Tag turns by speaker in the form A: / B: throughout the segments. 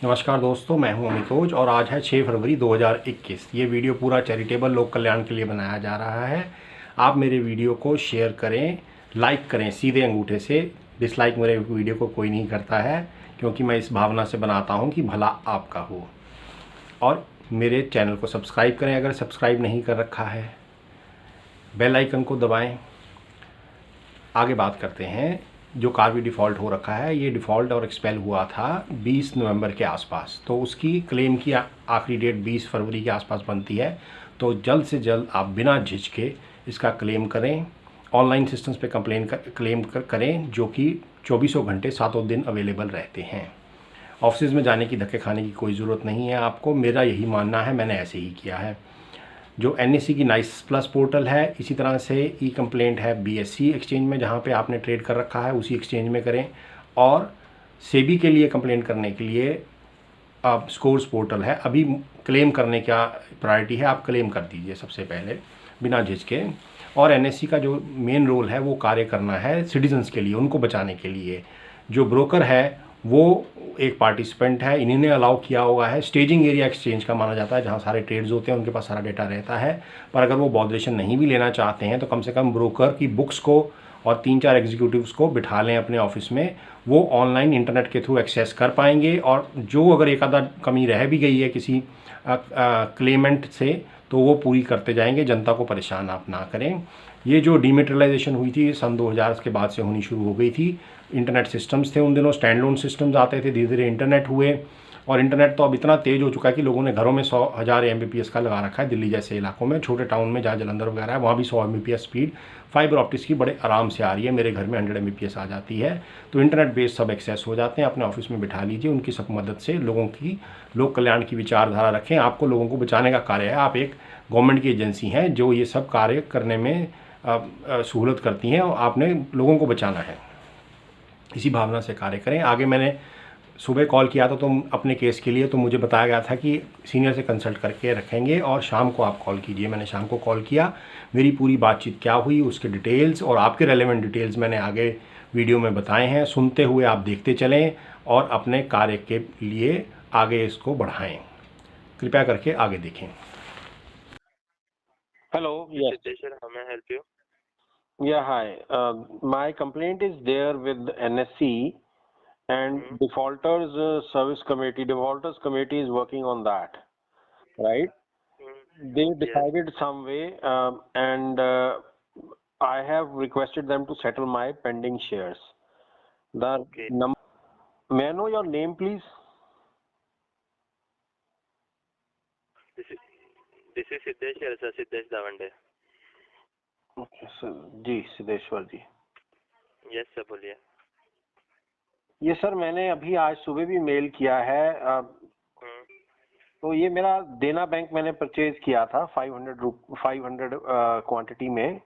A: नमस्कार दोस्तों, मैं हूं अमितोज और आज है 6 फरवरी 2021। ये वीडियो पूरा चैरिटेबल लोक कल्याण के लिए बनाया जा रहा है। आप मेरे वीडियो को शेयर करें, लाइक करें सीधे अंगूठे से। डिसलाइक मेरे वीडियो को कोई नहीं करता है, क्योंकि मैं इस भावना से बनाता हूं कि भला आपका हो। और मेरे चैनल को सब्सक्राइब करें अगर सब्सक्राइब नहीं कर रखा है, बेल आइकन को दबाएँ। आगे बात करते हैं। जो कार्वी डिफ़ॉल्ट हो रखा है, ये डिफ़ॉल्ट और एक्सपेल हुआ था 20 नवंबर के आसपास, तो उसकी क्लेम की आखिरी डेट 20 फरवरी के आसपास बनती है। तो जल्द से जल्द आप बिना झिझके इसका क्लेम करें। ऑनलाइन सिस्टम्स पे क्लेम करें, जो कि 24 घंटे 7 दिन अवेलेबल रहते हैं। ऑफिस में जाने की, धक्के खाने की कोई ज़रूरत नहीं है आपको। मेरा यही मानना है, मैंने ऐसे ही किया है। जो एनएससी की नाइस प्लस पोर्टल है, इसी तरह से ई कंप्लेंट है बीएससी एक्सचेंज में, जहाँ पे आपने ट्रेड कर रखा है उसी एक्सचेंज में करें। और सेबी के लिए कंप्लेंट करने के लिए आप स्कोर्स पोर्टल है। अभी क्लेम करने का प्रायोरिटी है, आप क्लेम कर दीजिए सबसे पहले बिना झिझके। और एनएससी का जो मेन रोल है वो कार्य करना है सिटीजन्स के लिए, उनको बचाने के लिए। जो ब्रोकर है वो एक पार्टिसिपेंट है, इन्होंने अलाउ किया हुआ है। स्टेजिंग एरिया एक्सचेंज का माना जाता है, जहाँ सारे ट्रेड्स होते हैं, उनके पास सारा डेटा रहता है। पर अगर वो बॉदरेशन नहीं भी लेना चाहते हैं तो कम से कम ब्रोकर की बुक्स को और 3-4 एग्जीक्यूटिव्स को बिठा लें अपने ऑफिस में। वो ऑनलाइन इंटरनेट के थ्रू एक्सेस कर पाएंगे। और जो अगर एक आधा कमी रह भी गई है किसी क्लेमेंट से, तो वो पूरी करते जाएंगे। जनता को परेशान आप ना करें। ये जो डीमेटेरियलाइजेशन हुई थी सन 2000 के बाद से होनी शुरू हो गई थी। इंटरनेट सिस्टम्स थे उन दिनों, स्टैंड लोन सिस्टम्स आते थे, धीरे धीरे इंटरनेट हुए। और इंटरनेट तो अब इतना तेज़ हो चुका है कि लोगों ने घरों में 100,000 Mbps का लगा रखा है। दिल्ली जैसे इलाकों में, छोटे टाउन में जहाँ जलंधर वगैरह है, वहाँ भी 100 Mbps स्पीड फाइबर ऑप्टिक्स की बड़े आराम से आ रही है। मेरे घर में 100 Mbps आ जाती है। तो इंटरनेट बेस्ड सब एक्सेस हो जाते हैं। अपने ऑफिस में बिठा लीजिए, उनकी सब मदद से लोगों की लोक कल्याण की विचारधारा रखें। आपको लोगों को बचाने का कार्य है। आप एक गवर्नमेंट की एजेंसी हैं जो ये सब कार्य करने में सहूलत करती हैं, और आपने लोगों को बचाना है। इसी भावना से कार्य करें। आगे मैंने सुबह कॉल किया था तो अपने केस के लिए, तो मुझे बताया गया था कि सीनियर से कंसल्ट करके रखेंगे और शाम को आप कॉल कीजिए। मैंने शाम को कॉल किया। मेरी पूरी बातचीत क्या हुई, उसके डिटेल्स और आपके रेलेवेंट डिटेल्स मैंने आगे वीडियो में बताए हैं। सुनते हुए आप देखते चलें और अपने कार्य के लिए आगे इसको बढ़ाएं। कृपया करके आगे देखें।
B: Hello, yes.
C: Siddheshwar, how may I help you?
B: Yeah, hi. My complaint is there with NSC and defaulters defaulters committee is working on that, right? They decided some way, and I have requested them to settle my pending shares. May I know your name, please?
C: This is Siddheshwar, sir, Siddhesh Davande.
B: Okay, sir. Ji Siddheshwar ji.
C: Yes sir, बोलिए.
B: ये sir मैंने अभी आज सुबह भी mail किया है. तो ये मेरा देना बैंक मैंने परचेज किया था 500 क्वांटिटी में.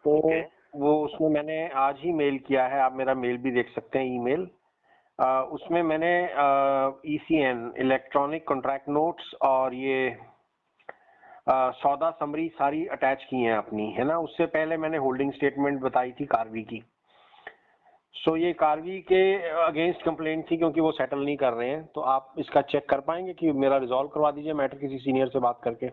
B: तो वो उसमें मैंने आज ही मेल किया है. आप मेरा मेल भी देख सकते हैं, ईमेल. उसमें मैंने ECN इलेक्ट्रॉनिक कॉन्ट्रैक्ट नोट्स और ये सौदा समरी सारी अटैच की हैं अपनी, है ना. उससे पहले मैंने होल्डिंग स्टेटमेंट बताई थी कार्वी की. सो ये कार्वी के अगेंस्ट कंप्लेंट थी क्योंकि वो सेटल नहीं कर रहे हैं. तो आप इसका चेक कर पाएंगे कि मेरा रिजॉल्व करवा दीजिए मैटर किसी सीनियर से बात करके.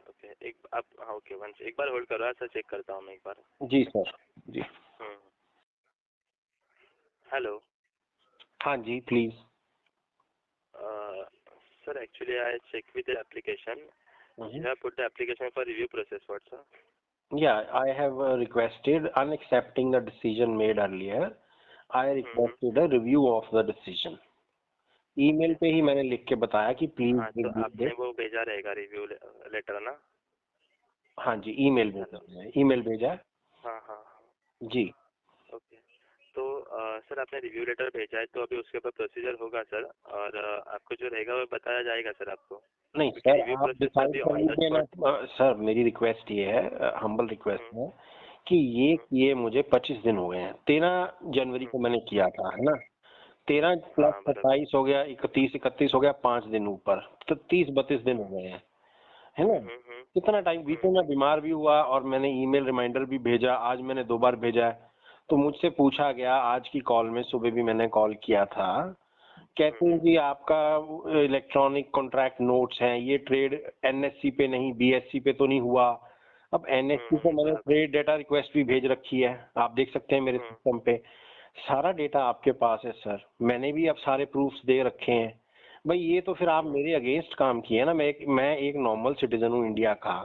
C: ओके, एक बार होल्ड करो सर, चेक करता हूँ मैं एक बार.
B: जी सर, जी.
C: हेलो.
B: हाँ जी, please.
C: Sir, actually I checked with the application. You have put the application for review process, what sir?
B: Yeah, I have requested unaccepting the decision made earlier. I requested a review of the decision. Email पे ही मैंने लिख के बताया कि please.
C: तो आपने वो भेजा रहेगा रिव्यू लेटर ना?
B: हाँ जी, ईमेल भेजा.
C: हाँ
B: जी.
C: ओके. तो सर आपने रिव्यू लेटर भेजा है, तो अभी उसके ऊपर प्रोसीजर होगा सर, और आपको जो रहेगा वो बताया जाएगा सर आपको.
B: नहीं सर, आप डिसाइड कर लीजिए ना. सर मेरी रिक्वेस्ट ये है, हम्बल रिक्वेस्ट है कि ये मुझे 25 दिन हो गए हैं. 13 जनवरी को मैंने किया था, है ना. 13 प्लस 27 हो गया, 31 हो गया, 5 दिन ऊपर, तो 30-32 दिन हो गए हैं, है ना. कितना टाइम बीते. मैं बीमार भी हुआ और मैंने ईमेल रिमाइंडर भी भेजा. आज मैंने 2 बार भेजा है. तो मुझसे पूछा गया आज की कॉल में, सुबह भी मैंने कॉल किया था कहते हैं जी आपका इलेक्ट्रॉनिक कॉन्ट्रैक्ट नोट्स हैं, ये ट्रेड एनएससी पे नहीं बीएससी पे तो नहीं हुआ। अब एनएससी को मैंने ट्रेड डेटा रिक्वेस्ट भी भेज रखी है, आप देख सकते हैं मेरे सिस्टम पे सारा डेटा आपके पास है सर। मैंने भी अब सारे प्रूफ्स दे रखे हैं। भाई ये तो फिर आप मेरे अगेंस्ट काम किए ना। मैं एक नॉर्मल सिटीजन हूँ इंडिया का,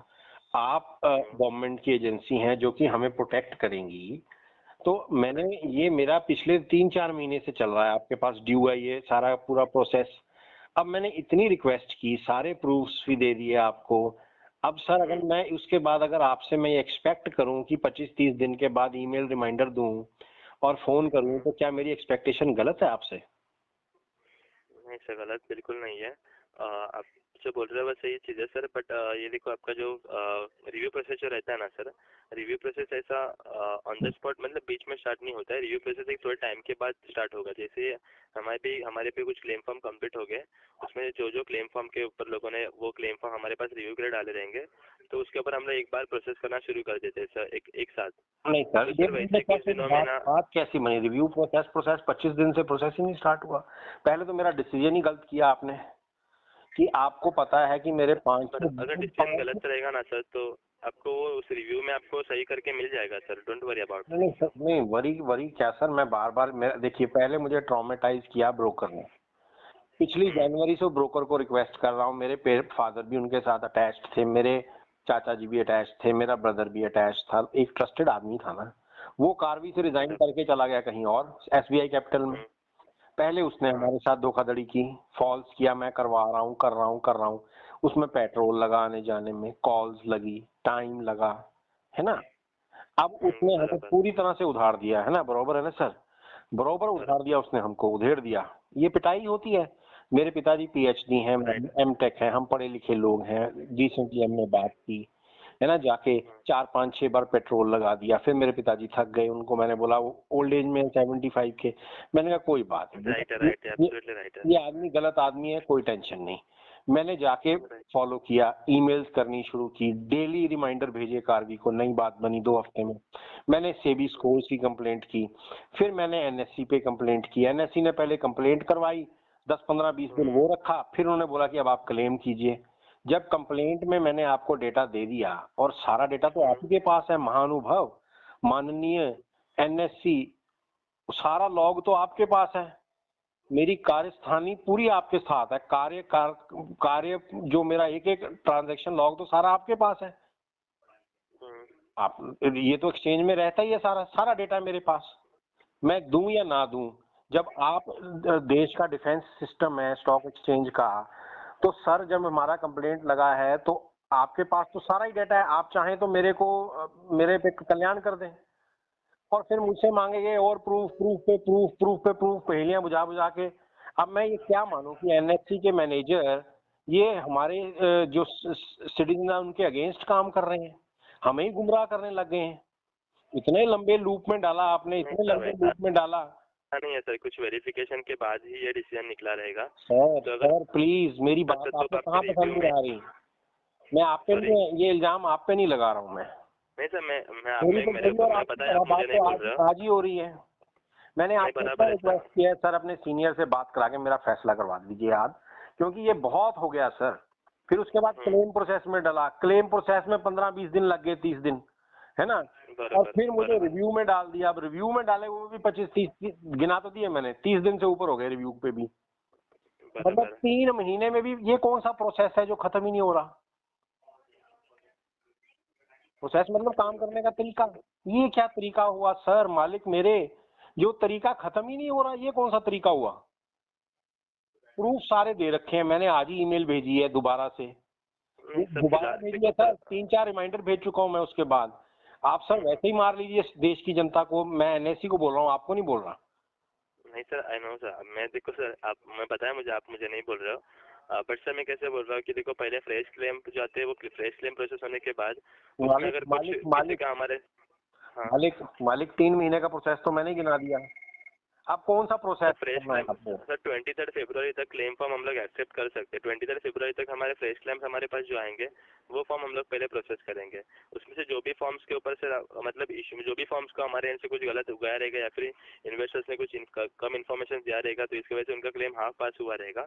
B: आप गवर्नमेंट की एजेंसी हैं जो कि हमें प्रोटेक्ट करेंगी। तो मैंने ये मेरा पिछले 3-4 महीने से चल रहा है, आपके पास ड्यू है ये सारा पूरा प्रोसेस। अब मैंने इतनी रिक्वेस्ट की, सारे प्रूफ्स भी दे दिए आपको। अब सर अगर मैं उसके बाद अगर आपसे मैं एक्सपेक्ट करूं कि 25-30 दिन के बाद ईमेल रिमाइंडर दूं और फोन करूं, तो क्या मेरी एक्सपेक्टेशन गलत है आपसे?
C: नहीं सर, गलत बिल्कुल नहीं है। आप जो बोल रहे हो बस सही चीज़ है सर, बट ये देखो आपका जो रिव्यू प्रोसेस जो रहता है ना सर, रिव्यू प्रोसेस ऐसा ऑन द स्पॉट मतलब बीच में स्टार्ट नहीं होता है। रिव्यू प्रोसेस एक थोड़े टाइम के बाद स्टार्ट होगा। जैसे हमारे पे कुछ क्लेम फॉर्म कंप्लीट हो गए, उसमें जो क्लेम फॉर्म के ऊपर लोगों ने वो क्लेम फॉर्म हमारे पास रिव्यू के लिए डाले रहेंगे, तो उसके ऊपर हम लोग एक बार प्रोसेस करना शुरू कर देते हैं सर, एक साथ।
B: नहीं सर,
C: तो
B: ये
C: सर वैसे कुछ दिनों में ना
B: बात कैसी बनी? रिव्यू प्रोसेस 25 दिन से प्रोसेस ही नहीं स्टार्ट हुआ। पहले तो मेरा डिसीजन ही गलत किया आपने कि आपको पता है कि मेरे 5
C: अगर डिसीजन गलत रहेगा ना सर, तो आपको वो उस रिव्यू में आपको सही करके मिल जाएगा सर, डोंट वरी अबाउट।
B: नहीं सर, नहीं वरी क्या सर, मैं बार बार देखिए पहले मुझे ट्रॉमेटाइज किया ब्रोकर ने। पिछली जनवरी से ब्रोकर को रिक्वेस्ट कर रहा हूँ, मेरे फादर भी उनके साथ अटैच्ड थे, मेरे चाचा जी भी अटैच थे, मेरा ब्रदर भी अटैच था, एक ट्रस्टेड आदमी था ना। वो कार्वी से रिजाइन करके चला गया कहीं और एसबीआई कैपिटल में। पहले उसने हमारे साथ धोखाधड़ी की, फॉल्स किया, मैं करवा रहा हूँ कर रहा हूँ। उसमें पेट्रोल लगा आने जाने में, कॉल्स लगी, टाइम लगा, है ना। अब उसने हमें पूरी तरह से उधार दिया है ना, बरोबर है ना सर? बरोबर उधार दिया उसने, हमको उधेड़ दिया। ये पिटाई होती है। मेरे पिताजी पीएचडी हैं, एमटेक हैं, हम पढ़े लिखे लोग हैं। रिसेंटली हमने बात की है ना, जाके 4-5-6 बार पेट्रोल लगा दिया। फिर मेरे पिताजी थक गए, उनको मैंने बोला, वो ओल्ड एज में 75 के, मैंने कहा कोई बात नहीं, ये आदमी गलत आदमी है, कोई टेंशन नहीं। मैंने जाके फॉलो किया, ईमेल्स करनी शुरू की, डेली रिमाइंडर भेजे कार्वी को। नई बात बनी 2 हफ्ते में। मैंने सेबी स्कोर्स की कंप्लेंट की, फिर मैंने एनएससी पे कंप्लेंट की। एनएससी ने पहले कंप्लेंट करवाई, 10-15-20 दिन वो रखा, फिर उन्होंने बोला कि अब आप क्लेम कीजिए। जब कंप्लेंट में मैंने आपको डेटा दे दिया, और सारा डेटा तो आप ही के पास है महानुभाव, माननीय एनएससी, सारा लॉग तो आपके पास है, मेरी कार्यस्थानी पूरी आपके साथ है, कार्य जो मेरा एक एक ट्रांजैक्शन लॉग तो सारा आपके पास है। आप ये तो एक्सचेंज में रहता ही है, सारा डेटा मेरे पास। मैं दूं या ना दूं, जब आप देश का डिफेंस सिस्टम है स्टॉक एक्सचेंज का, तो सर जब हमारा कंप्लेंट लगा है तो आपके पास तो सारा ही डेटा है। आप चाहें तो मेरे पे कल्याण कर दें, और फिर मुझसे मांगेंगे और प्रूफ पे प्रूफ पहेलियां बुझा बुझा के। अब मैं ये क्या मानूं कि एनएससी के मैनेजर ये हमारे जो सिटीजन है उनके अगेंस्ट काम कर रहे हैं, हमें ही गुमराह करने लग गए हैं। इतने लंबे लूप में डाला आपने, इतने लंबे लूप में डाला।
C: नहीं है सर, कुछ वेरिफिकेशन के बाद ही ये डिसीजन निकला रहेगा।
B: सर प्लीज मेरी बात आपको कहाँ पसंद नहीं आ रही? मैं आप पे नहीं, ये इल्जाम आप पे नहीं लगा रहा हूँ मैं।
C: नहीं सर, मेरे को पता है आप मुझे नहीं बोल रहे हो।
B: आज ही हो रही है। मैंने आपको रिक्वेस्ट किया है सर, अपने सीनियर से बात करा के मेरा फैसला करवा दीजिए याद, क्योंकि ये बहुत हो गया सर। फिर उसके बाद क्लेम प्रोसेस में डला, क्लेम प्रोसेस में 15-20 दिन लग गए, 30 दिन, है ना। और फिर मुझे रिव्यू में डाल दिया। अब रिव्यू में डाले वो भी 25-30 गिना तो दिए मैंने, 30 दिन से ऊपर हो गए रिव्यू पे भी। मतलब 3 महीने में भी ये कौन सा प्रोसेस है जो खत्म ही नहीं हो रहा? प्रोसेस मतलब काम करने का तरीका, ये क्या तरीका हुआ सर? मालिक मेरे, जो तरीका खत्म ही नहीं हो रहा, ये कौन सा तरीका हुआ? प्रूफ सारे दे रखे हैं मैंने, आज ही ईमेल भेजी है दोबारा से, दोबारा भेजी है सर, 3-4 रिमाइंडर भेज चुका हूं मैं उसके बाद। आप सर वैसे ही मार लीजिए देश की जनता को, मैं एनएससी को बोल रहा हूँ, आपको नहीं बोल रहा।
C: नहीं सर, आई नो सर, मैं देखो सर, मैं बताया मुझे, आप मुझे नहीं बोल रहे हो। बट सर मैं कैसे बोल रहा हूँ कि देखो पहले फ्रेश क्लेम जो आते हैं, वो फ्रेश क्लेम प्रोसेस होने के बाद उसमें अगर कुछ किसी का हमारे
B: मालिक 3 महीने का प्रोसेस तो मैंने गिना दिया। आप कौन सा प्रोसेस
C: फ्रेश
B: करना है
C: क्लेम
B: आपको?
C: सर 23 फरवरी तक क्लेम फॉर्म हम लोग एक्सेप्ट कर सकते हैं। 23 फरवरी तक हमारे फ्रेश क्लेम्स हमारे पास जो आएंगे वो फॉर्म हम लोग पहले प्रोसेस करेंगे। उसमें से जो भी फॉर्म्स के ऊपर से मतलब इशू जो भी फॉर्म्स को हमारे एंड से कुछ गलत उगाया रहेगा या फिर इन्वेस्टर्स ने कुछ कम इन्फॉर्मेशन दिया रहेगा तो इसकी वजह से उनका क्लेम हाफ पास हुआ रहेगा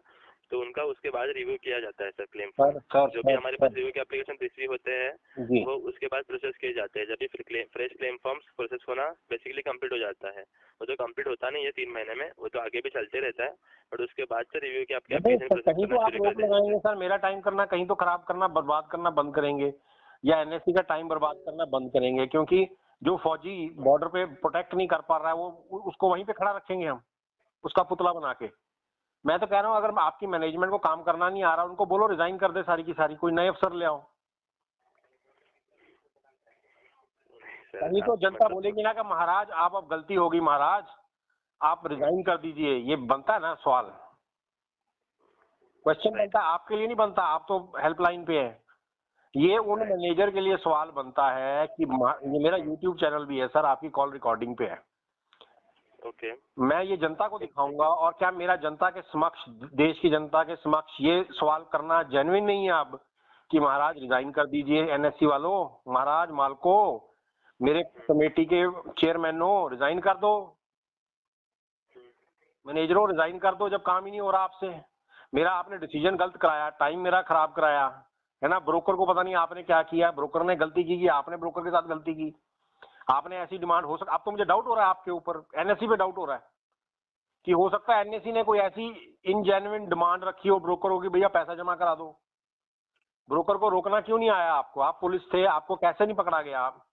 C: तो उनका उसके बाद रिव्यू किया जाता है सर क्लेम फॉर्म।
B: सर
C: जो भी
B: सर
C: हमारे
B: सर
C: पास रिव्यू के एप्लीकेशन रिसीव होते हैं
B: जी
C: वो उसके बाद प्रोसेस किए जाते हैं। जब भी फ्रेश क्लेम फॉर्म्स प्रोसेस होना बेसिकली कंप्लीट हो जाता है। वो तो कंप्लीट होता नहीं है 3 महीने में, वो तो आगे भी चलते रहता है बट उसके बाद से रिव्यू की आपकी
B: नहीं
C: एप्लीकेशन
B: सर,
C: प्रोसेस
B: कहीं
C: करना
B: तो आप
C: शुरू कर
B: रोक
C: दिया जाता
B: लगाएंगे सर, मेरा टाइम करना कहीं तो खराब करना, बर्बाद करना बंद करेंगे, या एनएससी का टाइम बर्बाद करना बंद करेंगे, क्योंकि जो फौजी बॉर्डर पे प्रोटेक्ट नहीं कर पा रहा है वो उसको वहीं पे खड़ा रखेंगे हम, उसका पुतला बना के। मैं तो कह रहा हूँ अगर आपकी मैनेजमेंट को काम करना नहीं आ रहा, उनको बोलो रिजाइन कर दे सारी की सारी, कोई नए अफसर ले आओ।
C: है।
B: कहीं तो जनता बोलेगी ना कि महाराज आप अब गलती होगी महाराज, आप रिजाइन कर दीजिए। ये बनता है ना सवाल, क्वेश्चन
C: Right.
B: बनता है, आपके लिए नहीं बनता, आप तो हेल्पलाइन पे है। ये उन मैनेजर के लिए सवाल बनता है कि ये मेरा यूट्यूब चैनल भी है सर, आपकी कॉल रिकॉर्डिंग पे है।
C: ओके
B: मैं ये जनता को दिखाऊंगा, और क्या मेरा जनता के समक्ष, देश की जनता के समक्ष ये सवाल करना जेन्युइन नहीं है अब कि महाराज रिजाइन कर दीजिए एनएससी वालों, महाराज मालको, मेरे कमेटी के चेयरमैनों रिजाइन कर दो, मैनेजरों रिजाइन कर दो, जब काम ही नहीं हो रहा आपसे। मेरा आपने डिसीजन गलत कराया, टाइम मेरा खराब कराया है ना, ब्रोकर को पता नहीं आपने क्या किया, ब्रोकर ने गलती की कि आपने ब्रोकर के साथ गलती की, आपने ऐसी डिमांड हो सकता, अब तो मुझे डाउट हो रहा है आपके ऊपर, एनएससी पे डाउट हो रहा है कि हो सकता है एनएससी ने कोई ऐसी इनजेन्युइन डिमांड रखी हो ब्रोकर हो कि भैया पैसा जमा करा दो। ब्रोकर को रोकना क्यों नहीं आया आपको? आप पुलिस थे, आपको कैसे नहीं पकड़ा गया आप?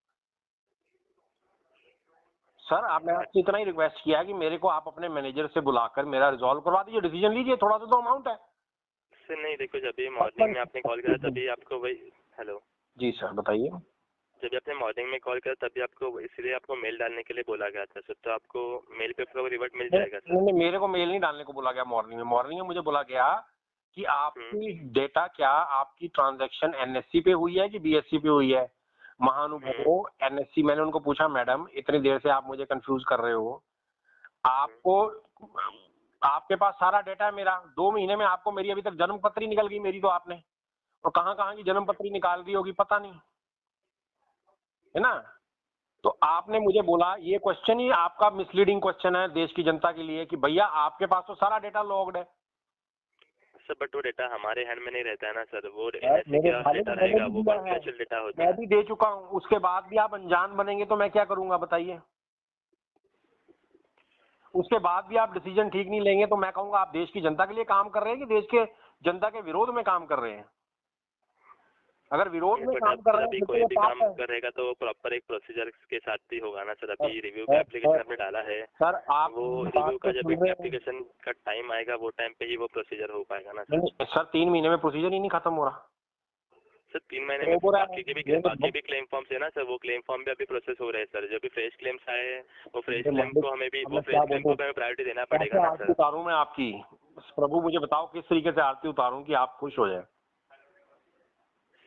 B: सर आप, मैं आपसे इतना ही रिक्वेस्ट किया है कि मेरे को आप अपने मैनेजर से बुलाकर मेरा रिजॉल्व करवा दीजिए, डिसीजन लीजिए, थोड़ा सा तो अमाउंट है।
C: सर नहीं देखो जब भी मॉर्निंग में आपने कॉल करा तभी आपको वही हेलो
B: जी सर बताइए।
C: जब भी आपने मॉर्निंग में कॉल करा तभी आपको इसलिए आपको मेल डालने के लिए बोला गया था सर, तो आपको मेल पे आपको रिवर्ट मिल जाएगा सर।
B: नहीं, मेरे को मेल नहीं डालने को बोला गया मॉर्निंग में मुझे बोला गया कि आपकी डेटा क्या, आपकी ट्रांजैक्शन एनएससी पे हुई है कि बीएससी पे हुई है। महानुभावों एनएससी, मैंने उनको पूछा मैडम इतनी देर से आप मुझे कंफ्यूज कर रहे हो, आपको आपके पास सारा डेटा है मेरा, 2 महीने में आपको मेरी अभी तक जन्म पत्री निकल गई मेरी तो आपने, और कहाँ कहाँ की जन्म पत्री निकाल दी होगी पता नहीं, है ना। तो आपने मुझे बोला, ये क्वेश्चन ही आपका मिसलीडिंग क्वेश्चन है देश की जनता के लिए कि भैया आपके पास तो सारा डेटा लॉग्ड है।
C: सर बट वो डेटा हमारे हैंड में नहीं रहता है ना सर, वो
B: यार,
C: एनएससी
B: मेरे
C: का
B: भाई
C: डेटा
B: को मैंने
C: रहेगा,
B: भी
C: वो
B: दिया है,
C: कॉन्फिडेंशियल डेटा होता
B: मैं
C: है।
B: भी दे चुका हूँ, उसके बाद भी आप अनजान बनेंगे तो मैं क्या करूंगा बताइए। उसके बाद भी आप डिसीजन ठीक नहीं लेंगे तो मैं कहूंगा आप देश की जनता के लिए काम कर रहे हैं कि देश के जनता के विरोध में काम कर रहे हैं। अगर विरोध में
C: बट
B: काम
C: अब
B: कर
C: सर
B: रहे हैं
C: अभी
B: फिर तो
C: कोई
B: ये
C: भी
B: पाप
C: काम
B: है।
C: करेगा तो प्रॉपर एक प्रोसीजर के साथ ही होगा ना सर। अभी रिव्यू का
B: सर,
C: एप्लीकेशन
B: सर,
C: आपने डाला है,
B: सर आप
C: वो
B: बात
C: रिव्यू
B: को
C: का जब
B: सुन रहे हैं?
C: एप्लीकेशन का टाइम आएगा वो टाइम पे ही वो प्रोसीजर हो पाएगा ना सर।
B: नहीं, सर 3 महीने में प्रोसीजर ही नहीं खत्म हो रहा।
C: सर 3 महीने में बाकी भी क्लेम फॉर्म्स है ना सर, वो क्लेम फॉर्म भी अभी प्रोसेस हो रहे हैं सर। जो भी फ्रेश क्लेम्स आए हैं वो फ्रेश क्लेम को हमें भी वो फ्रेश क्लेम को प्रायोरिटी देना पड़ेगा ना
B: आरती
C: सर।
B: उतारूं मैं आपकी? प्रभु मुझे बताओ किस तरीके से आरती उतारूं कि आप खुश हो जाए।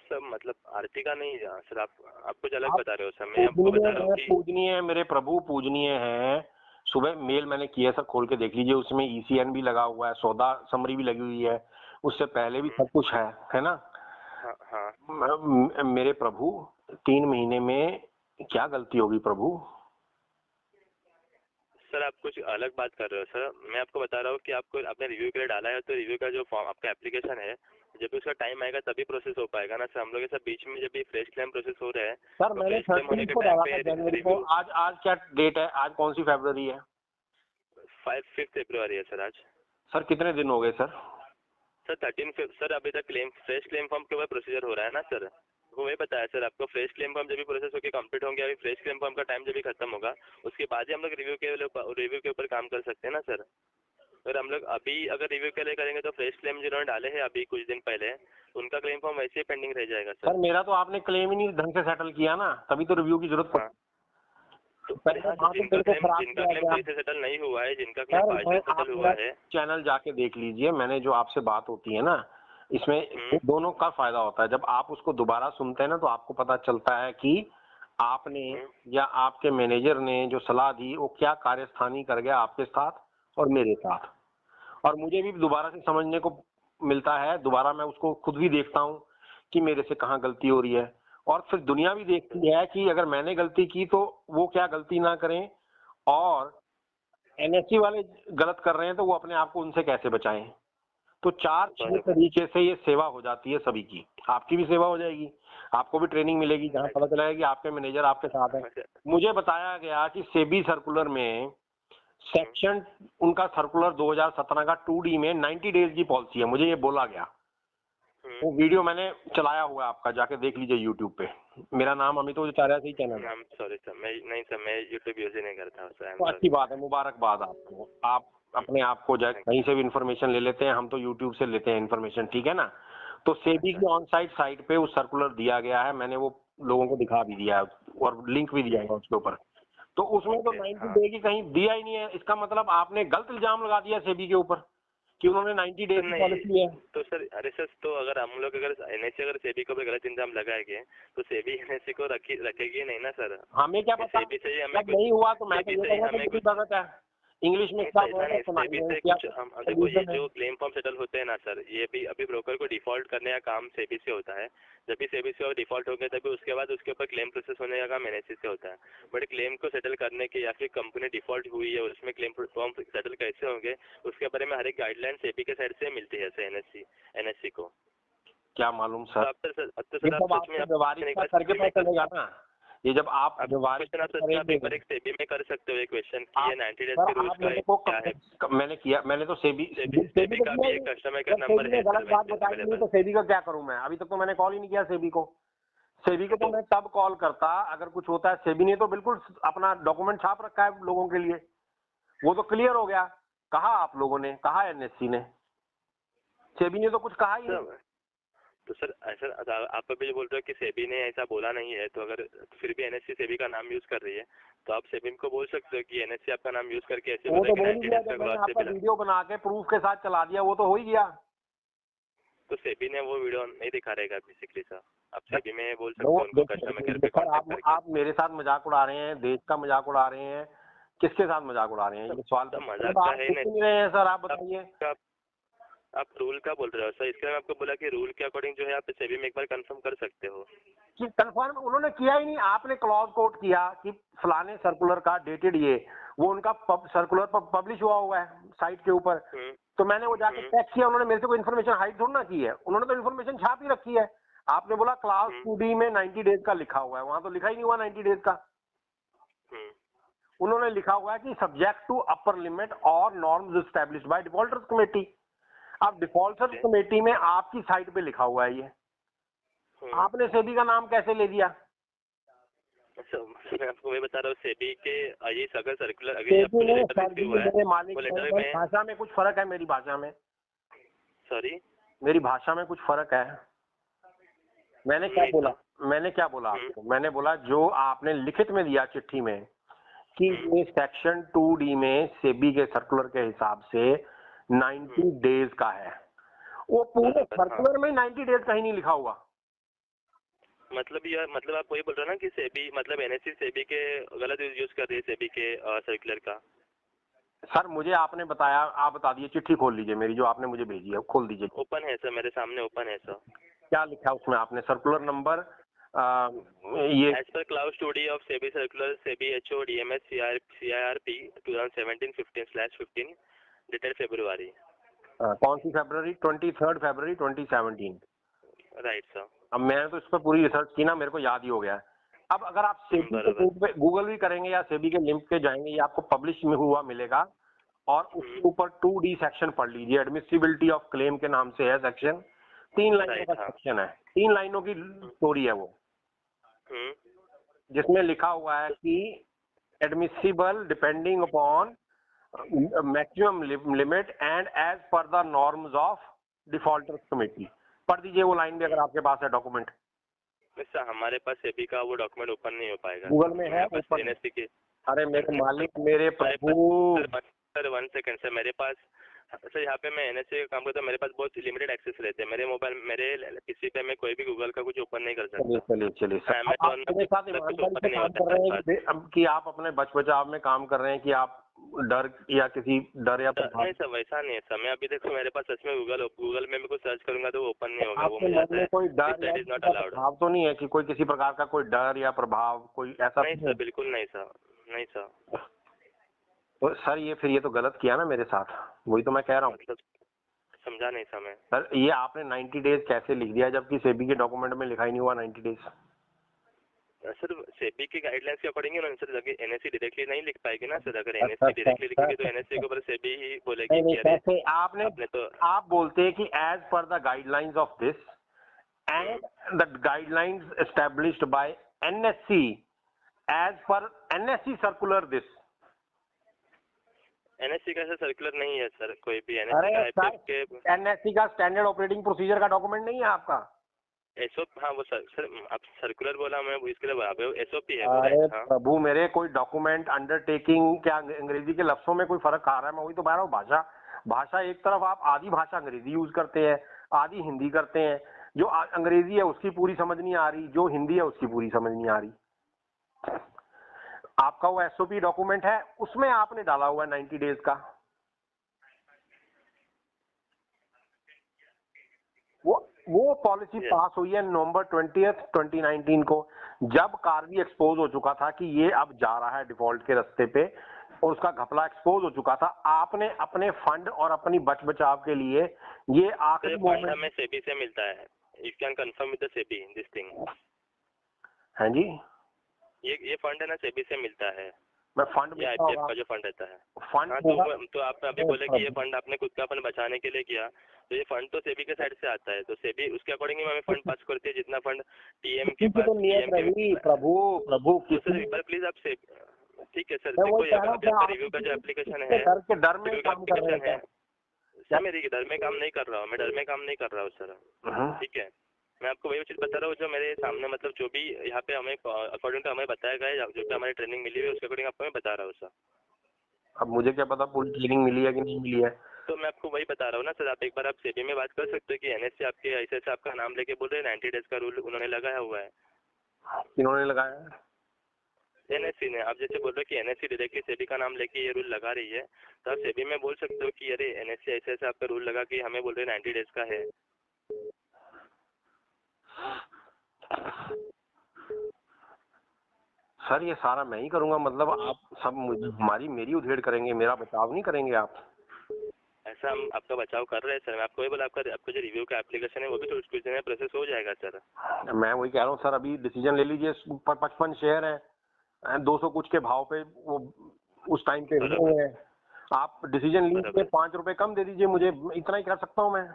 C: सर मतलब आरती का नहीं सर, आप कुछ अलग
B: आप
C: बता रहे हो सर, मैं आपको बता रहा हूँ कि
B: पूजनीय है मेरे प्रभु, पूजनीय है। सुबह मेल मैंने किया सर, खोल के देख लीजिए, उसमें ईसीएन भी लगा हुआ है, सौदा समरी भी लगी हुई है, उससे पहले भी सब कुछ है ना।
C: हाँ हाँ
B: मेरे प्रभु 3 महीने में क्या गलती होगी प्रभु?
C: सर आप कुछ अलग बात कर रहे हो सर। मैं आपको बता रहा हूँ कि आपको आपने रिव्यू के लिए डाला है तो रिव्यू का जो फॉर्म आपका एप्लीकेशन है जब भी उसका टाइम आएगा तभी प्रोसेस हो पाएगा ना सर। हम लोग ये सब बीच में जब भी फ्रेश क्लेम प्रोसेस हो रहा है
B: सर
C: तो
B: मैंने
C: फ्रेश क्लेम होने
B: 13
C: के
B: को
C: टाइम
B: डाला
C: पे
B: था जनवरी को,
C: रिव्यू
B: आज क्या डेट है, आज कौन सी फरवरी है?
C: 5 फरवरी है सर आज।
B: सर कितने दिन हो गए सर?
C: सर 13 सर अभी तक फ्रेश क्लेम फॉर्म के ऊपर प्रोसीजर हो रहा है ना सर। वो वही बताया सर आपको, फ्रेश क्लेम फॉर्म जब भी प्रोसेस होकर कंप्लीट होंगे, अभी फ्रेश क्लेम फॉर्म का टाइम जब भी खत्म होगा उसके बाद ही हम लोग रिव्यू के ऊपर काम कर सकते हैं ना सर। अगर हम लोग अभी अगर रिव्यू के लिए करेंगे तो फ्रेश क्लेम जिन्होंने डाले हैं अभी कुछ दिन पहले उनका क्लेम फॉर्म वैसे ही पेंडिंग रह जाएगा सर।
B: सर मेरा तो आपने क्लेम ही नहीं ढंग से सेटल किया ना, तभी तो रिव्यू की जरूरत
C: हाँ तो जिनका क्लेम सही से सेटल नहीं हुआ है, जिनका क्लेम पार्शियल सेटल हुआ है,
B: चैनल जाके देख लीजिए, मैंने जो आपसे बात होती है ना इसमें दोनों का फायदा होता है। जब आप उसको दोबारा सुनते हैं ना तो आपको पता चलता है कि आपने या आपके मैनेजर ने जो सलाह दी वो क्या कार्यस्थानी कर गया आपके साथ और मेरे साथ, और मुझे भी दोबारा से समझने को मिलता है, दोबारा मैं उसको खुद भी देखता हूँ कि मेरे से कहाँ गलती हो रही है, और फिर दुनिया भी देखती है कि अगर मैंने गलती की तो वो क्या गलती ना करें, और एनएससी वाले गलत कर रहे हैं तो वो अपने आप को उनसे कैसे बचाएं। तो 4-6 तरीके से ये सेवा हो जाती है सभी की, आपकी भी सेवा हो जाएगी, आपको भी ट्रेनिंग मिलेगी जहाँ पता चलेगा कि आपके मैनेजर आपके साथ है। मुझे बताया गया कि सेबी सर्कुलर में सेक्शन उनका सर्कुलर 2017 का 2D में 90 डेज की पॉलिसी है, मुझे ये बोला गया। वो वीडियो मैंने चलाया हुआ है, आपका जाके देख लीजिए यूट्यूब पे। मेरा नाम अमितोचार्य से ही चैनल है।
C: सॉरी सर, मैं नहीं सर, मैं यूट्यूब यूज ही नहीं करता सर।
B: तो अच्छी बात है, मुबारकबाद आपको, आप अपने आप को कहीं से भी इंफॉर्मेशन ले लेते हैं, हम तो यूट्यूब से लेते हैं इंफॉर्मेशन, ठीक है ना। तो सेबी की ऑन साइट साइट पे वो सर्कुलर दिया गया है, मैंने वो लोगों को दिखा भी दिया है और लिंक भी दिया है उसके ऊपर। तो उसमें तो 90 डे की कहीं दिया ही नहीं है, इसका मतलब आपने गलत इल्जाम लगा दिया सेबी के ऊपर कि उन्होंने 90 डेज की पॉलिसी है।
C: तो सर अरे सर, तो अगर हम लोग अगर एनएससी अगर सेबी को भी गलत इल्जाम लगाएंगे तो सेबी एनएससी को रखेगी नहीं ना सर।
B: हमें क्या पता,
C: सेबी से ही हमें
B: जब नहीं हुआ तो मैं तो ये कहूंगा
C: हमें
B: कि गलत है। इंग्लिश में
C: ऐसा नहीं, सेबी से कुछ हम देखो, ये जो क्लेम फॉर्म सेटल होते हैं ना सर, ये भी अभी ब्रोकर को डिफॉल्ट करने का काम सेबी से होता है। जब भी सेबी से डिफॉल्ट हो गया तभी उसके बाद उसके ऊपर क्लेम प्रोसेस होने का काम एनएससी से होता है। बट क्लेम को सेटल करने के या फिर कंपनी डिफॉल्ट हुई है उसमें क्लेम फॉर्म सेटल कैसे होंगे उसके बारे में हर एक गाइडलाइन सेबी के साइड से मिलती है सर एनएससी को।
B: क्या मालूम सर,
C: अब तो सर
B: व्यवहारिकता करके पता चलेगा ना, ये जब आप
C: एक सेबी में कर सकते हो एक क्वेश्चन कि ये 90 डेज के रूल्स का क्या है।
B: मैंने किया, मैंने तो सेबी
C: का भी एक कस्टमर केयर नंबर है
B: गलत बात बताई नहीं, तो सेबी का क्या करूं मैं, अभी तक तो मैंने कॉल ही नहीं किया सेबी को। सेबी को तो मैं तब कॉल करता अगर कुछ होता है। सेबी ने तो बिल्कुल अपना डॉक्यूमेंट छाप रखा है लोगों के लिए, वो तो क्लियर हो गया। कहा आप लोगों ने, कहा एनएससी ने, सेबी ने तो कुछ कहा ही नहीं।
C: तो सर ऐसा आप अभी जो बोल रहे हो कि सेबी ने ऐसा बोला नहीं है, तो अगर फिर भी एनएससी सेबी का नाम यूज कर रही है तो आप सेबी को बोल सकते हो कि एनएससी आपका नाम यूज करके ऐसे
B: वो तो बोल ही दिया, जब मैंने आपका वीडियो बना के प्रूफ के साथ चला दिया वो तो हो ही गया।
C: तो सेबी ने वो वीडियो नहीं दिखा रहेगा बेसिकली सर, आप सेबी में बोल सकते हो उनको कस्टमर केयर पे कांटेक्ट करके।
B: आप मेरे साथ मजाक उड़ा रहे हैं, देश का मजाक उड़ा रहे हैं, किसके साथ मजाक उड़ा रहे हैं, ये सवाल
C: तो मजाक का है
B: नहीं रहे हैं सर, आप बताइए।
C: आप रूल का बोल रहे हो सर, इसलिए मैं आपको बोला कि रूल के अकॉर्डिंग जो है आप सेबी में एक बार कंफर्म कर सकते हो।
B: कि कंफर्म उन्होंने किया ही नहीं, आपने क्लॉज कोट किया कि फलाने सर्कुलर का डेटेड ये, वो उनका सर्कुलर पब्लिश हुआ है साइट के ऊपर। तो मैंने वो जाके चेक किया, उन्होंने मेरे से कोई इन्फॉर्मेशन हाइड थोड़ा ना की है, उन्होंने तो इन्फॉर्मेशन छाप ही रखी है। आपने बोला क्लास 2D में 90 डेज का लिखा हुआ है, वहां तो लिखा ही नहीं हुआ 90 डेज का। उन्होंने लिखा हुआ है कि सब्जेक्ट टू अपर लिमिट और norms established bye defaulters committee. अब डिफॉल्टर्स कमेटी में आपकी साइट पे लिखा हुआ है ये, आपने सेबी का नाम कैसे ले दिया?
C: अच्छा, मैं आपको वही बता रहा हूँ, सेबी के ये अगर सर्कुलर
B: मेरे भाषा में कुछ फर्क है, मेरी भाषा में,
C: सॉरी
B: मेरी भाषा में कुछ फर्क है। मैंने क्या बोला आपको? मैंने बोला जो आपने लिखित में दिया चिट्ठी में कि ये सेक्शन 2D में सेबी के सर्कुलर के हिसाब से 90 डेज का है, वो पूरे सर्कुलर में 90 डेज कहीं नहीं लिखा हुआ।
C: मतलब आप वही बोल रहे हो ना कि सेबी मतलब एनएससी सेबी के गलत यूज कर रही है सेबी के सर्कुलर का।
B: सर मुझे आपने बताया, आप बता दीजिए, चिट्ठी खोल लीजिए मेरी जो आपने मुझे भेजी है, खोल दीजिए।
C: ओपन है सर, मेरे सामने ओपन है सर।
B: क्या लिखा है उसमें आपने? सर्कुलर नंबर ये
C: as per clause 2D of SEBI circular SEBI HO DMS CIRP 2017-15/15 dated फरवरी।
B: कौन सी फरवरी? 23 फरवरी 2017।
C: Right sir.
B: अब मैंने तो इस पर पूरी रिसर्च की ना, मेरे को याद ही हो गया। अब अगर आप सेबी पे गूगल भी करेंगे या सेबी के लिंक पे जाएंगे, ये आपको पब्लिश में हुआ मिलेगा, और उसके ऊपर 2D सेक्शन पढ़ लीजिए, एडमिसिबिलिटी ऑफ क्लेम के नाम से है सेक्शन, 3 लाइनों का सेक्शन है, 3 लाइनों की स्टोरी है वो, जिसमें लिखा हुआ है कि admissible depending upon maximum limit and as per the norms of defaulters committee. पढ़ दीजिए वो लाइन भी अगर आपके पास है डॉक्यूमेंट।
C: सर हमारे पास सेबी का वो डॉक्यूमेंट ओपन नहीं हो पाएगा,
B: गूगल में है
C: एनएससी के।
B: अरे मेरे मालिक, मेरे प्रभु।
C: सर 1 सेकंड सर, मेरे पास सर यहाँ पे मैं एनएससी का काम करता हूँ, मेरे पास बहुत लिमिटेड एक्सेस रहते हैं। मेरे मोबाइल, मेरे पीसी पे मैं कोई भी गूगल का कुछ ओपन नहीं कर
B: चलिए
C: सकता।
B: चलिए चलिए सर, आप
C: अमेजोन
B: मेरे साथ
C: सब कुछ
B: ईमानदारी
C: ओपन
B: से
C: नहीं
B: काम
C: होता
B: कर
C: है
B: रहे
C: मेरे
B: हैं कि आप अपने बच बचाव में काम कर रहे हैं, कि आप डर या किसी डर या
C: पास। नहीं सर, वैसा नहीं है सर। मैं अभी देखो मेरे पास सच में गूगल में भी कुछ सर्च करूंगा तो वो ओपन नहीं होगा, वो
B: आपके
C: मुझे
B: मन
C: आता
B: में
C: है।
B: कोई डर या
C: दैट इज
B: किसी
C: नॉट
B: का
C: अलाउड।
B: प्रभाव तो नहीं है, कि कोई किसी प्रकार का कोई डर या प्रभाव कोई ऐसा
C: नहीं
B: तो
C: सर, बिल्कुल नहीं सर, नहीं सर।
B: तो सर ये तो गलत किया ना मेरे साथ, वही तो मैं कह रहा हूँ।
C: मतलब समझा नहीं सर मैं।
B: सर ये आपने 90 डेज कैसे लिख दिया, जबकि सेबी के डॉक्यूमेंट में लिखा ही नहीं हुआ 90 डेज।
C: सर सेबी की गाइडलाइंस के अकॉर्डिंग ना सर, अगर एनएससी डायरेक्टली नहीं लिख पाएगी ना सर, अगर
B: अच्छा,
C: एनएससी
B: अच्छा,
C: डायरेक्टली लिखेगी तो
B: अच्छा।
C: एनएससी के ऊपर सेबी ही बोलेगी
B: नहीं नहीं,
C: कि अरे
B: कैसे
C: आपने तो।
B: आप बोलते हैं कि as per the guidelines of this and the guidelines established by NSC, as per NSC circular this.
C: NSC का ऐसा सर्कुलर नहीं है सर, कोई भी
B: अरे
C: एनएससी का
B: सर,
C: के
B: एनएससी का स्टैंडर्ड ऑपरेटिंग प्रोसीजर का डॉक्यूमेंट नहीं है आपका?
C: एसओपी। हाँ वो सर आप सर्कुलर बोला, मैं वो इसके लिए बोला एसओपी है वो,
B: अरे
C: राइट। हाँ
B: प्रभु मेरे, कोई डॉक्यूमेंट अंडरटेकिंग, क्या अंग्रेजी के लफ्जों में कोई फर्क आ रहा है? मैं वही तो बता रहा हूँ, भाषा एक तरफ आप आधी भाषा अंग्रेजी यूज करते हैं, आधी हिंदी करते हैं। जो अंग्रेजी है उसकी पूरी समझ नहीं आ रही, जो हिंदी है उसकी पूरी समझ नहीं आ रही। आपका वो एसओपी डॉक्यूमेंट है, उसमें आपने डाला हुआ है 90 डेज का। वो पॉलिसी
C: Yes.
B: पास हुई है नवंबर 20 2019 को, जब कार्बी एक्सपोज हो चुका था कि ये अब जा रहा है डिफॉल्ट के रास्ते पे, और उसका घपला एक्सपोज हो चुका था। आपने अपने फंड और अपनी बच बचाव के लिए ये आखिरी
C: फंड
B: मोमेंट।
C: हमें सेबी से मिलता है, you can confirm with the SEBI this thing.
B: है जी,
C: ये फंड है ना, सेबी से मिलता है।
B: मैं फंड
C: ये आईपीएफ का जो फंड रहता है।
B: फंड
C: हाँ तो आपने अभी बोले कि ये फंड आपने खुद का अपन बचाने के लिए किया, तो ये फंड तो सेबी के साइड से आता है, तो सेबी उसके अकॉर्डिंग ही हमें फंड पास करती है, जितना फंड टीएम के पास
B: प्रभु प्रभु
C: तो सर एक बार प्लीज आप से। ठीक है सर, देखो ये अभी आपका रिव्यू का जो एप्लीकेशन है,
B: डर के डर में
C: रिव्यू का
B: काम कर रहे
C: एप्लीकेशन है
B: हैं।
C: सर, मेरी डर में काम नहीं कर रहा हूँ, मैं डर में काम नहीं कर रहा हूँ सर। ठीक है, मैं आपको वही चीज बता रहा हूँ जो मेरे सामने, मतलब जो भी यहाँ पे हमें अकॉर्डिंग टू हमें बताया गया है, जो भी हमारी ट्रेनिंग मिली हुई है उसके अकॉर्डिंग आपको मैं बता रहा हूँ सर।
B: अब मुझे क्या पता पूरी ट्रेनिंग मिली है कि नहीं मिली है।
C: तो मैं आपको वही बता रहा हूँ ना सर, आप एक बार आप सेबी में बात कर सकते हो कि एनएससी आपके ऐसे ऐसे आपका नाम लेके बोल रहे हैं 90 डेज का रूल उन्होंने लगाया हुआ है।
B: किन्होंने लगाया है?
C: एनएससी ने। आप जैसे बोल रहे हो कि एनएससी डायरेक्टली सेबी का नाम लेके ये रूल लगा रही है, तो आप सेबी में बोल सकते हो कि अरे एनएससी ऐसे ऐसे आपका रूल लगा कि हमें बोल रहे 90 डेज का है।
B: सर ये सारा मैं ही करूंगा, मतलब आप सब हमारी मेरी उधेड़ करेंगे, मेरा बचाव नहीं करेंगे आप?
C: ऐसा हम आपका बचाव कर रहे हैं सर। मैं आपको वही बोला, आपका जो रिव्यू का एप्लीकेशन है वो भी कुछ दिन में प्रोसेस हो जाएगा सर।
B: मैं वही कह रहा हूँ सर, अभी डिसीजन ले लीजिए। 55 शेयर है, 200 कुछ के भाव पे वो उस टाइम पे हुए हैं। आप डिसीजन लीजिए, 5 रुपए कम दे दीजिए मुझे, इतना ही कर सकता हूँ मैं।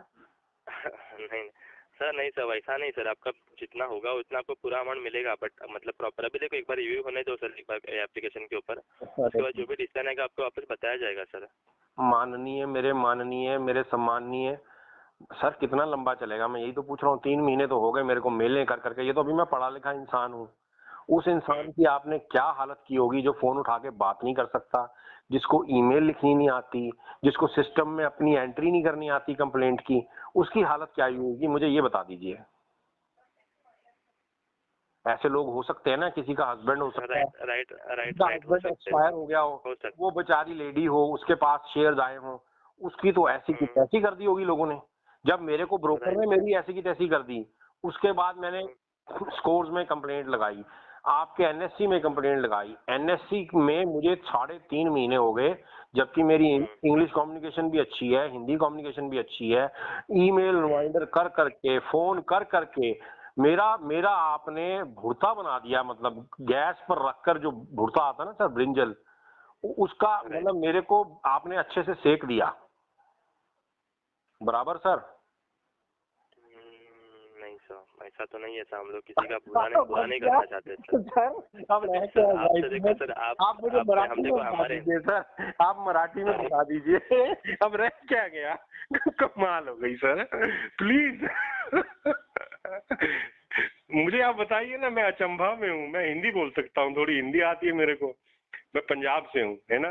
C: नहीं सर, नहीं सर, वैसा नहीं सर, आपका जितना होगा उतना आपको पूरा अमाउंट मिलेगा, बट मतलब प्रॉपर अभी देखो एक बार रिव्यू होने दो सर, एक बार एप्लीकेशन के ऊपर, उसके बाद जो भी डिसीजन आएगा आपको वापस बताया जाएगा सर।
B: माननीय, मेरे सम्माननीय सर, कितना लंबा चलेगा? मैं यही तो पूछ रहा हूँ। 3 महीने तो हो गए मेरे को मेलें कर करके, ये तो अभी मैं पढ़ा लिखा इंसान हूँ। उस इंसान की आपने क्या हालत की होगी जो फोन उठा के बात नहीं कर सकता, जिसको ईमेल लिखनी नहीं आती, जिसको सिस्टम में अपनी एंट्री नहीं करनी आती कंप्लेंट की, उसकी हालत क्या होगी मुझे ये बता दीजिए। ऐसे लोग हो सकते हैं ना, किसी का हस्बैंड हो सकता है,
C: राइट
B: हस्बैंड एक्सपायर हो गया हो, वो बेचारी लेडी हो, उसके पास शेयर्स आए हों, उसकी तो ऐसी की तैसी कर दी होगी लोगों ने। जब मेरे को ब्रोकर ने मेरी ऐसी की तैसी कर दी, उसके बाद मैंने स्कोर्स में कंप्लेंट लगाई, आपके एनएससी में कंप्लेंट लगाई। एनएससी में मुझे 3.5 महीने हो गए, जबकि मेरी इंग्लिश कम्युनिकेशन भी अच्छी है, हिंदी कम्युनिकेशन भी अच्छी है, ईमेल रिमाइंडर कर करके, फोन कर करके मेरा आपने भुर्ता बना दिया। मतलब गैस पर रखकर जो भुर्ता आता है ना सर, ब्रिंजल, उसका मतलब मेरे को आपने अच्छे से सेक दिया बराबर सर।
C: नहीं सर, ऐसा तो नहीं है सर, हम लोग किसी का बुरा नहीं करना चाहते सर।
B: अब
C: देखो सर,
B: आप मुझे मराठी में बता दीजिए सर, आप मराठी में बता दीजिए। अब रह क्या गया? कमाल हो गई सर, प्लीज। मुझे आप बताइए ना, मैं अचंभा में हूँ। मैं हिंदी बोल सकता हूँ, थोड़ी हिंदी आती है मेरे को, मैं पंजाब से हूँ, है ना।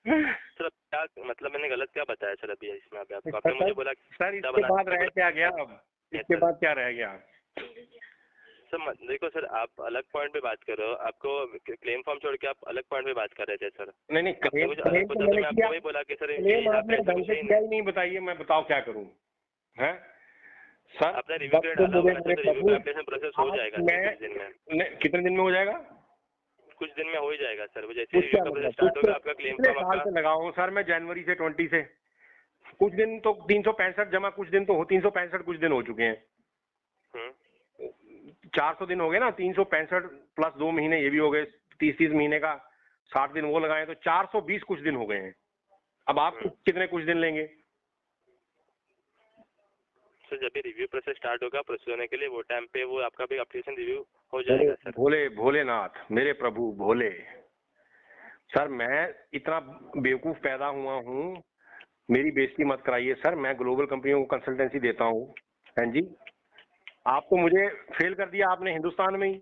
C: सर अब क्या मतलब मैंने गलत क्या बताया सर अभी इसमें? अभी आपको आपने मुझे बोला
B: सर इसके बाद रह क्या गया अब? इसके बाद क्या रह गया?
C: सर देखो सर, आप अलग पॉइंट पे बात कर रहे हो, आपको क्लेम फॉर्म छोड़ के आप अलग पॉइंट पे बात कर रहे थे सर।
B: नहीं
C: आपने
B: क्लेम
C: मुझे अलग पूछा तो मैं आपको वही बोला कि सर
B: क्लेम
C: यहाँ
B: आपने
C: पे ऐसा
B: ढंग
C: कुछ
B: से
C: है ही
B: किया
C: नहीं।
B: ही नहीं, बताइए मैं बताओ क्या करूं? है सर
C: आपने रिव्यू के डाला हुआ है तो रिव्यू का एप्लीकेशन प्रोसेस हो जाएगा सर कुछ दिन में।
B: कितने दिन में हो जाएगा?
C: कुछ दिन में हो ही जाएगा सर। वो जैसे
B: कुछ
C: रिव्यू
B: क्या
C: का प्रोसेस
B: मतलब
C: स्टार्ट होगा आपका क्लेम
B: कितने
C: फॉर्म
B: साल
C: आपका।
B: से लगा हूँ सर मैं? जनवरी से 20 से कुछ दिन तो 365 जमा कुछ दिन तो हो, 365 कुछ दिन हो चुके हैं। 400 दिन हो गए ना, 365 प्लस 2 महीने ये भी हो गए, 30 महीने का 60 दिन वो लगाए तो 420 कुछ दिन हो गए हैं। अब आप कितने कुछ दिन लेंगे?
C: सर जब भी रिव्यू प्रोसेस स्टार्ट होगा प्रोसेस होने के लिए वो टाइम पे वो आपका भी एप्लीकेशन रिव्यू हो जाएगा सर।
B: भोले भोलेनाथ मेरे प्रभु भोले सर, मैं इतना बेवकूफ पैदा हुआ हूँ, मेरी बेइज्जती मत कराइए सर। मैं ग्लोबल कंपनियों को कंसल्टेंसी देता हूँ। हाँ जी, आपको मुझे फेल कर दिया आपने हिंदुस्तान में ही,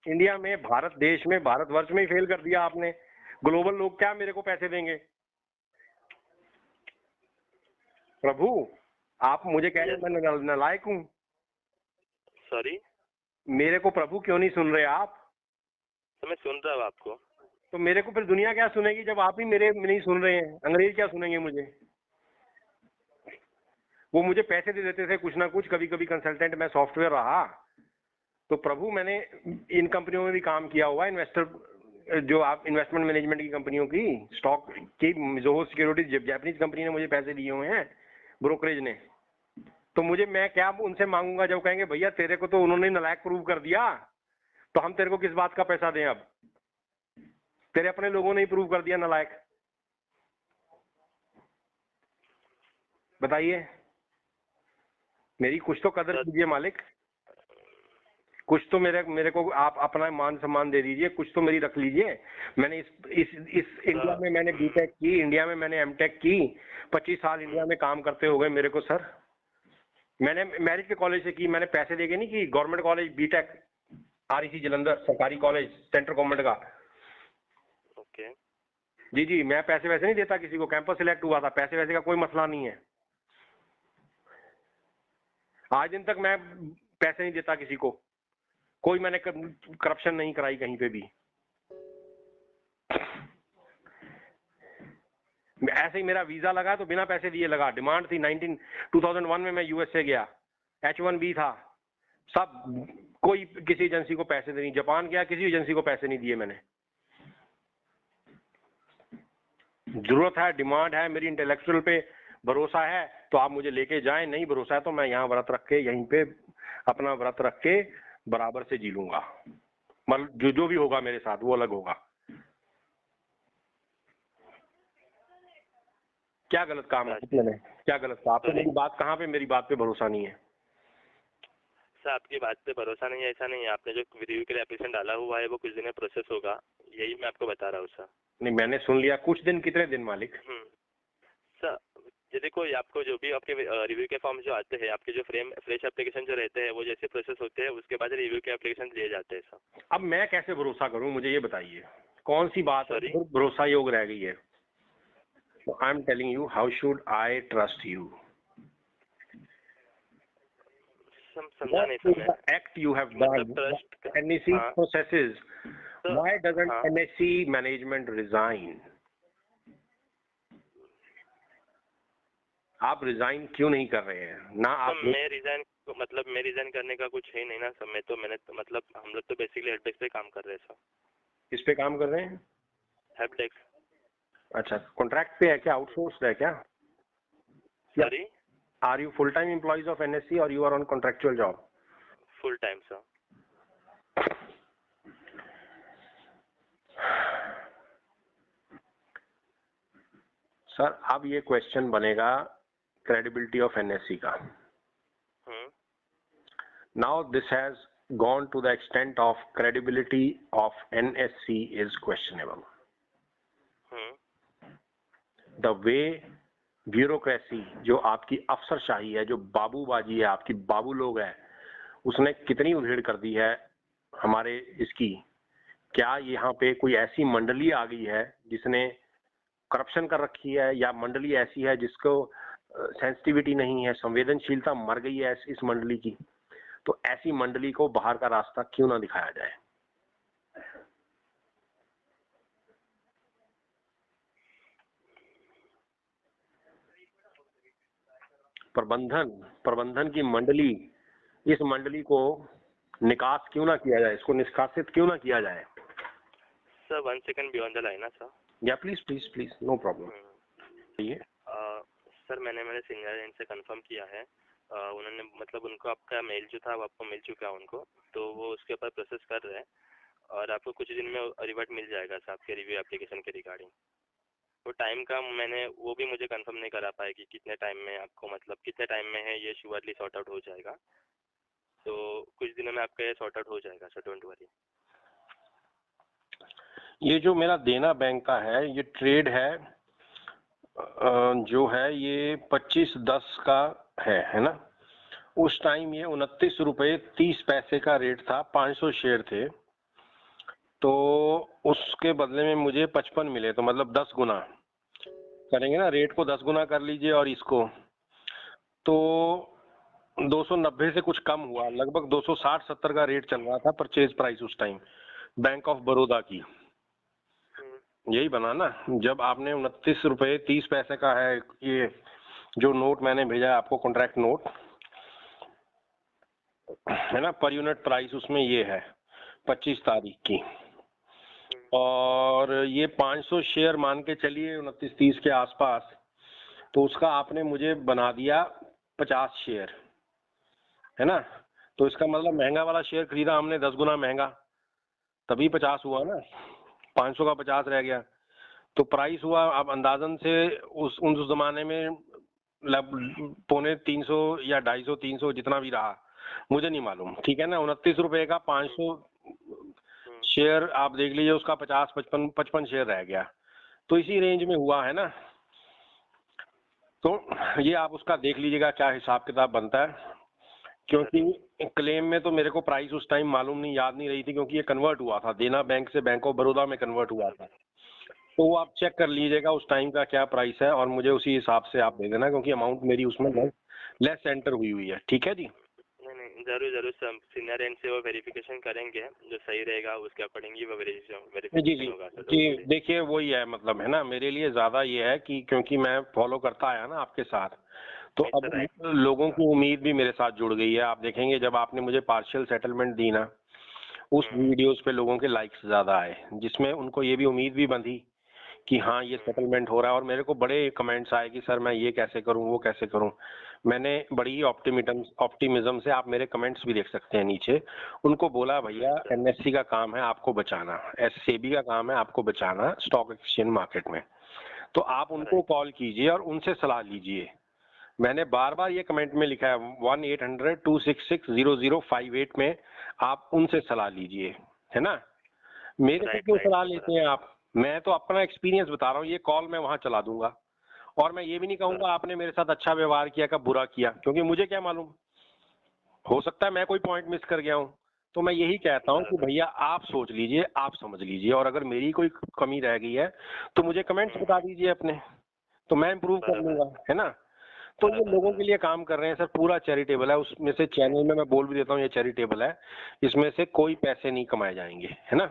B: इंडिया में, भारत देश में, भारतवर्ष में ही फेल कर दिया आपने। ग्लोबल लोग क्या मेरे को पैसे देंगे? प्रभु आप मुझे कह रहे हैं मैं नालायक हूँ?
C: सॉरी
B: मेरे को प्रभु क्यों नहीं सुन रहे आप?
C: तो मैं सुन रहा हूँ आपको।
B: तो मेरे को फिर दुनिया क्या सुनेगी जब आप ही मेरे नहीं सुन रहे हैं? अंग्रेज क्या सुनेंगे मुझे? वो मुझे पैसे दे देते थे कुछ ना कुछ, कभी कभी कंसल्टेंट, मैं सॉफ्टवेयर रहा तो प्रभु मैंने इन कंपनियों में भी काम किया हुआ, इन्वेस्टर जो आप इन्वेस्टमेंट मैनेजमेंट की कंपनियों की, स्टॉक की, जोहो सिक्योरिटीज जापानीज कंपनी ने मुझे पैसे दिए हुए हैं, ब्रोकरेज ने। तो मुझे मैं क्या उनसे मांगूंगा जब कहेंगे भैया तेरे को तो उन्होंने नालायक प्रूव कर दिया, तो हम तेरे को किस बात का पैसा दें? अब तेरे अपने लोगों ने ही प्रूव कर दिया नालायक। बताइए, मेरी कुछ तो कदर कीजिए मालिक, कुछ तो मेरे को आप अपना मान सम्मान दे दीजिए, कुछ तो मेरी रख लीजिए। मैंने इस इंडिया में मैंने बीटेक की, इंडिया में मैंने एमटेक की, 25 साल इंडिया में काम करते हो गए मेरे को सर। मैंने मेरिट के कॉलेज से की, मैंने पैसे देके नहीं की। Government college BTech REC Jalandhar, सरकारी कॉलेज सेंट्रल गवर्नमेंट का।
C: ओके
B: जी जी, मैं पैसे वैसे नहीं देता किसी को, कैंपस सिलेक्ट हुआ था, पैसे वैसे का कोई मसला नहीं है। आज दिन तक मैं पैसे नहीं देता किसी को, कोई मैंने करप्शन नहीं कराई कहीं पे भी। ऐसे ही मेरा वीजा लगा तो बिना पैसे दिए लगा, डिमांड थी 2001 में मैं यूएसए गया, H1B था, सब कोई किसी एजेंसी को पैसे नहीं। जापान गया, किसी एजेंसी को पैसे नहीं दिए मैंने। जरूरत है, डिमांड है, मेरी इंटेलेक्चुअल पे भरोसा है तो आप मुझे लेके जाएं, नहीं भरोसा है तो मैं यहाँ व्रत रख के, यहीं पे अपना व्रत रख के बराबर से जी लूंगा। मतलब जो भी होगा मेरे साथ वो अलग होगा। क्या गलत काम है मैंने? क्या गलत कहा आपने? मेरी बात कहाँ पे, मेरी बात पे भरोसा नहीं है
C: सर। आपकी बात पे भरोसा नहीं है ऐसा नहीं है, आपने जो रिव्यू के लिए एप्लीकेशन डाला हुआ है वो कुछ दिन में प्रोसेस होगा, यही मैं आपको बता रहा हूँ सर।
B: नहीं, मैंने सुन लिया। कुछ दिन कितने दिन मालिक?
C: सर ये देखो, ये आपको जो भी आपके रिव्यू के फॉर्म जो आते हैं, आपके जो फ्रेश एप्लीकेशन जो रहते हैं वो जैसे प्रोसेस होते हैं उसके बाद रिव्यू के एप्लीकेशन दिए जाते हैं सर।
B: अब मैं कैसे भरोसा करूं, मुझे ये बताइए, कौन सी बात भरोसा योग रह गई है? I am telling you, how should I trust you?
C: समझा नहीं सर मैं।
B: Act you have done, NSE processes, why doesn't NSE management resign? आप रिजाइन क्यों नहीं कर रहे हैं? ना आप
C: मैं रिजाइन करने का कुछ है नहीं ना सर। मैंने मतलब हम लोग तो बेसिकली हेल्प डेस्क पे काम कर रहे हैं सर।
B: इस पे काम कर रहे हैं?
C: Help desk.
B: अच्छा, कॉन्ट्रैक्ट पे है क्या, आउटसोर्स है क्या?
C: Sorry,
B: are you full time employees of NSE और you are on contractual job?
C: Full time sir.
B: Sir अब ये क्वेश्चन बनेगा credibility of NSE का. Now this has gone to the extent of credibility of NSE is questionable. The way bureaucracy, जो आपकी अफसरशाही है, जो बाबूबाजी है, आपकी बाबू लोग है, उसने कितनी उधेड़ कर दी है हमारे इसकी। क्या यहाँ पे कोई ऐसी मंडली आ गई है जिसने करप्शन कर रखी है, या मंडली ऐसी है जिसको सेंसिटिविटी नहीं है, संवेदनशीलता मर गई है इस मंडली की, तो ऐसी मंडली को बाहर का रास्ता क्यों ना दिखाया जाए। प्रबंधन की मंडली, इस मंडली को निकास क्यों ना किया जाए, इसको निष्कासित क्यों ना किया जाए।
C: Sir 1 second beyond the line ना सर।
B: या please please please, no problem. ये
C: सर मैंने सीनियर एंड से कंफर्म किया है, उन्होंने मतलब उनको आपका मेल जो था वो आपको मिल चुका है उनको, तो वो उसके ऊपर प्रोसेस कर रहे हैं और आपको कुछ दिन में रिवर्ट मिल जाएगा सर आपके रिव्यू एप्लीकेशन के रिगार्डिंग। वो टाइम का वो भी मुझे कंफर्म नहीं करा पाए कि कितने टाइम में आपको मतलब कितने टाइम में है, ये श्योरली सॉर्ट आउट हो जाएगा, तो कुछ दिनों में आपका ये सॉर्ट आउट हो जाएगा सर, डोंट वरी।
B: ये जो मेरा देना बैंक का है, ये ट्रेड है जो है ये 25/10 का है ना। उस टाइम ये 29 रुपये 30 पैसे का रेट था, 500 शेयर थे, तो उसके बदले में मुझे 55 मिले, तो मतलब 10 गुना करेंगे ना, रेट को 10 गुना कर लीजिए और इसको, तो 290 से कुछ कम हुआ, लगभग 260-70 का रेट चल रहा था परचेज प्राइस उस टाइम बैंक ऑफ बड़ौदा की। यही बना ना, जब आपने 29 रुपये 30 पैसे का है ये जो नोट मैंने भेजा आपको, कॉन्ट्रैक्ट नोट है ना, पर यूनिट प्राइस उसमें ये है 25 तारीख की, और ये 500 शेयर मान के चलिए 29-30 के आसपास, तो उसका आपने मुझे बना दिया 50 शेयर, है ना। तो इसका मतलब महंगा वाला शेयर खरीदा हमने 10 गुना महंगा, तभी 50 हुआ ना, 500 का 50 रह गया, तो प्राइस हुआ अब अंदाजन से उस जमाने में 250 या 250-300 जितना भी रहा मुझे नहीं मालूम, ठीक है ना। 29 रुपए का 500 शेयर आप देख लीजिए, उसका 55 शेयर रह गया, तो इसी रेंज में हुआ है ना। तो ये आप उसका देख लीजिएगा क्या हिसाब किताब बनता है, क्योंकि क्लेम में तो मेरे को प्राइस उस टाइम मालूम नहीं, याद नहीं रही थी, क्योंकि ये कन्वर्ट हुआ था, देना बैंक से बैंक ऑफ बड़ौदा में कन्वर्ट हुआ था, तो वो आप चेक कर लीजिएगा उस टाइम का क्या प्राइस है और मुझे उसी हिसाब से आप दे देना, क्योंकि अमाउंट मेरी उसमें लेस एंटर हुई है, ठीक है जी।
C: नहीं जरूर सर, सीनियर एंड से वो वेरिफिकेशन करेंगे, जो सही रहेगा उसके अकॉर्डिंग ही वो
B: जी
C: वेरिफिकेशन होगा सर।
B: जी देखिए वही है, मतलब है ना, मेरे लिए ज्यादा ये है कि क्योंकि मैं फॉलो करता आया ना आपके साथ, तो अब लोगों की उम्मीद भी मेरे साथ जुड़ गई है। आप देखेंगे जब आपने मुझे पार्शियल सेटलमेंट दी ना, उस वीडियोस पे लोगों के लाइक्स ज्यादा आए, जिसमें उनको ये भी उम्मीद भी बंधी कि हाँ ये सेटलमेंट हो रहा है, और मेरे को बड़े कमेंट्स आए कि सर मैं ये कैसे करूं, वो कैसे करूं। मैंने बड़ी ही ऑप्टिमिज्म से, आप मेरे कमेंट्स भी देख सकते हैं नीचे, उनको बोला भैया एनएससी का काम है आपको बचाना, सेबी का काम है आपको बचाना स्टॉक एक्सचेंज मार्केट में, तो आप उनको कॉल कीजिए और उनसे सलाह लीजिए। मैंने बार बार ये कमेंट में लिखा है 1-800-266-0058 में आप उनसे सलाह लीजिए, है ना। मेरे से क्यों सलाह लेते हैं आप, मैं तो अपना एक्सपीरियंस बता रहा हूँ, ये कॉल मैं वहां चला दूंगा, और मैं ये भी नहीं कहूंगा आपने मेरे साथ अच्छा व्यवहार किया का बुरा किया, क्योंकि मुझे क्या मालूम, हो सकता है मैं कोई पॉइंट मिस कर गया हूँ। तो मैं यही कहता हूँ कि भैया आप सोच लीजिए, आप समझ लीजिए, और अगर मेरी कोई कमी रह गई है तो मुझे कमेंट्स बता दीजिए अपने, तो मैं इम्प्रूव कर लूंगा, है ना। तो ये लोगों के लिए काम कर रहे हैं सर, पूरा चैरिटेबल है, उसमें से चैनल में मैं बोल भी देता हूँ ये चैरिटेबल है, इसमें से कोई पैसे नहीं कमाए जाएंगे, है ना।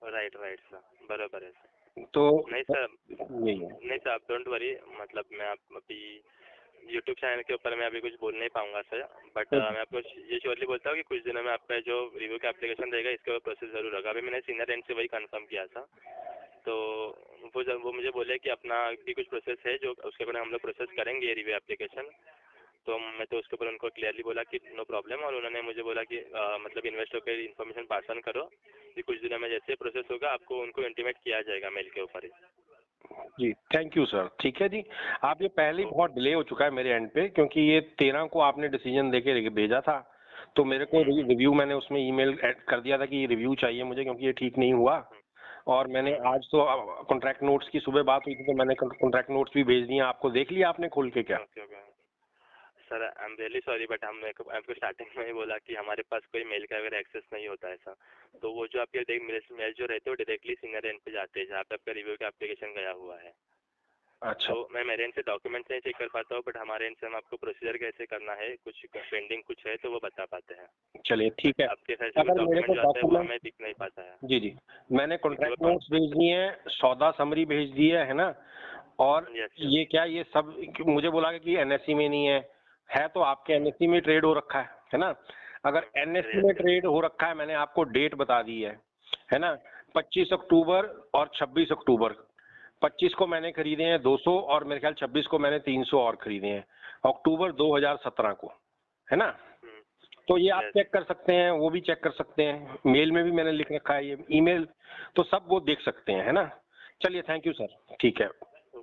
C: राइट सर, बराबर है सर।
B: तो
C: नहीं सर,
B: यही है।
C: नहीं सर आप डोंट वरी, मतलब मैं आप अभी यूट्यूब चैनल के ऊपर मैं अभी कुछ बोल नहीं पाऊंगा सर, बट मैं आपको ये श्योरली बोलता हूँ कि कुछ दिनों में आपका जो रिव्यू का एप्लीकेशन रहेगा इसके ऊपर प्रोसेस जरूर होगा। अभी मैंने सीनियर एंड से वही कंफर्म किया था, तो वो मुझे बोले कि अपना भी कुछ प्रोसेस है जो उसके ऊपर हम लोग प्रोसेस करेंगे रिव्यू एप्लीकेशन, तो मैं तो उसके ऊपर उनको क्लियरली बोला कि नो प्रॉब्लम, और उन्होंने मुझे बोला कि मतलब इन्वेस्टर के इन्फॉर्मेशन पास ऑन करो कि कुछ दिनों में जैसे प्रोसेस होगा आपको उनको इंटीमेट किया जाएगा मेल के ऊपर ही।
B: जी थैंक यू सर, ठीक है जी। आप ये पहले ही बहुत डिले हो चुका है मेरे एंड पे, क्योंकि ये 13 को आपने डिसीजन देके भेजा था, तो मेरे को रिव्यू मैंने उसमें ईमेल ऐड कर दिया था कि ये रिव्यू चाहिए मुझे, क्योंकि ये ठीक नहीं हुआ, और मैंने आज तो कॉन्ट्रैक्ट नोट्स की सुबह बात हुई थी, तो मैंने कॉन्ट्रैक्ट नोट्स भी भेज दिए आपको, देख लिया आपने खोल के क्या।
C: Sir I am really sorry but हम आपको स्टार्टिंग में ही बोला कि हमारे पास कोई मेल का वगैरह एक्सेस नहीं होता ऐसा। तो वो जो आपके मेल जो रहते हैं वो डायरेक्टली सीनियर एंड पे जाते हैं जहाँ पे आपका रिव्यू का एप्लीकेशन गया हुआ है।
B: अच्छा
C: तो मैं मेरे एंड से डॉक्यूमेंट्स नहीं चेक कर पाता हूँ, बट हमारे एंड से हम आपको प्रोसीजर कैसे करना है, कुछ पेंडिंग कुछ है तो वो बता पाते हैं।
B: चलिए ठीक है।
C: आपके साइड से
B: अगर मेरे
C: डॉक्यूमेंट
B: को
C: जो आता है वो
B: डॉक्यूमेंट,
C: हमें दिख नहीं पाता है।
B: जी जी, मैंने कॉन्ट्रैक्ट नोट्स भेज दिए हैं, सौदा समरी भेज दिया है ना, और
C: Yes, yes.
B: ये क्या, ये सब मुझे बोला कि एनएससी में नहीं है तो आपके एनएससी में ट्रेड हो रखा है ना। अगर एनएससी में ट्रेड हो रखा है, मैंने आपको डेट बता दी है ना, 25 अक्टूबर और 26 अक्टूबर। 25 को मैंने खरीदे हैं 200 और मेरे ख्याल 26 को मैंने 300 और खरीदे हैं, अक्टूबर 2017 को, है ना। तो ये आप
C: Yes.
B: चेक कर सकते हैं, वो भी चेक कर सकते हैं, मेल में भी मैंने लिख रखा है ये ईमेल, तो सब वो देख सकते हैं, है ना। चलिए थैंक यू सर, ठीक है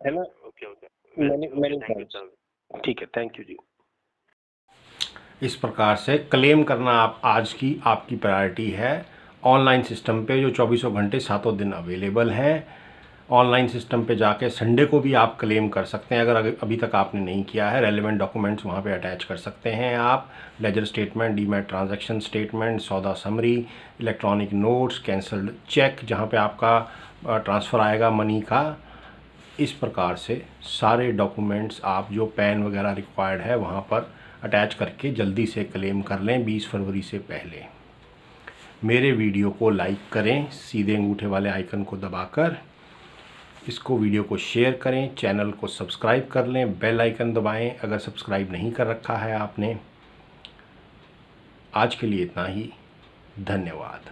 B: ना।
C: Okay okay,
B: many
C: thank you
B: thanks,
C: sir.
B: ठीक है, थैंक यू जी।
A: इस प्रकार से क्लेम करना आप आज की आपकी प्रायोरिटी है। ऑनलाइन सिस्टम पे जो 24 घंटे 7 दिन अवेलेबल हैं, ऑनलाइन सिस्टम पे जाके संडे को भी आप क्लेम कर सकते हैं। अगर अभी तक आपने नहीं किया है, रेलेवेंट डॉक्यूमेंट्स वहाँ पे अटैच कर सकते हैं आप, ledger statement, demat transaction statement, सौदा summary, electronic notes, cancelled cheque जहाँ पे आपका ट्रांसफ़र आएगा मनी का। इस प्रकार से सारे डॉक्यूमेंट्स आप जो पैन वगैरह रिक्वायर्ड है वहाँ पर अटैच करके जल्दी से क्लेम कर लें 20 फरवरी से पहले। मेरे वीडियो को लाइक करें सीधे अंगूठे वाले आइकन को दबाकर, इसको वीडियो को शेयर करें, चैनल को सब्सक्राइब कर लें, बेल आइकन दबाएं अगर सब्सक्राइब नहीं कर रखा है आपने। आज के लिए इतना ही, धन्यवाद।